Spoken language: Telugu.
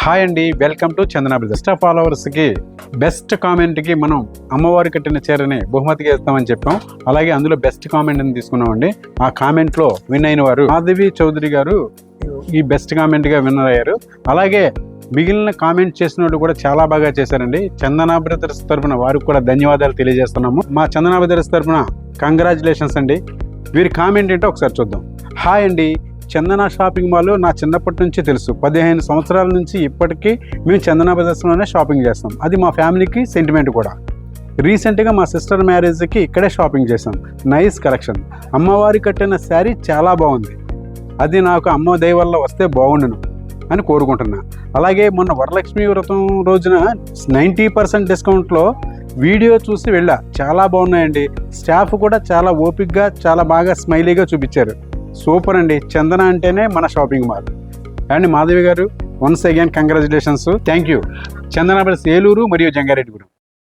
హాయ్ అండి, వెల్కమ్ టు చందన బ్రదర్స్. ఫాలోవర్స్కి బెస్ట్ కామెంట్కి మనం అమ్మవారి కట్టిన చీరని బహుమతిగా ఇస్తామని చెప్పాం. అలాగే అందులో బెస్ట్ కామెంట్ని తీసుకున్నామండి. ఆ కామెంట్లో విన్ అయిన వారు మాధవి చౌదరి గారు ఈ బెస్ట్ కామెంట్గా విన్నర్ అయ్యారు. అలాగే మిగిలిన కామెంట్ చేసిన వాళ్ళు కూడా చాలా బాగా చేశారండి. చందన బ్రదర్స్ తరఫున వారికి కూడా ధన్యవాదాలు తెలియజేస్తున్నాము. మా చందన బ్రదర్స్ తరఫున కంగ్రాచులేషన్స్ అండి. వీరి కామెంట్ ఏంటో ఒకసారి చూద్దాం. హాయ్ అండి, చందన షాపింగ్ మాల్ నా చిన్నప్పటి నుంచి తెలుసు. 15 సంవత్సరాల నుంచి ఇప్పటికీ మేము చందన బ్రదర్స్లోనే షాపింగ్ చేస్తాం. అది మా ఫ్యామిలీకి సెంటిమెంట్ కూడా. రీసెంట్గా మా సిస్టర్ మ్యారేజ్కి ఇక్కడే షాపింగ్ చేసాం. Nice collection. అమ్మవారి కట్టిన శారీ చాలా బాగుంది. అది నాకు అమ్మ దయ వల్ల వస్తే బాగుండును అని కోరుకుంటున్నా. అలాగే మొన్న వరలక్ష్మి వ్రతం రోజున 90% డిస్కౌంట్లో వీడియో చూసి వెళ్ళా. చాలా బాగున్నాయండి. స్టాఫ్ కూడా చాలా ఓపిక్గా చాలా బాగా స్మైలీగా చూపించారు. సూపర్ అండి. చందన అంటేనే మన షాపింగ్ మాల్. అండ్ మాధవి గారు once again congratulations. Thank you. Chandana brothers Eluru మరియు జంగారెడ్డిగూడెం.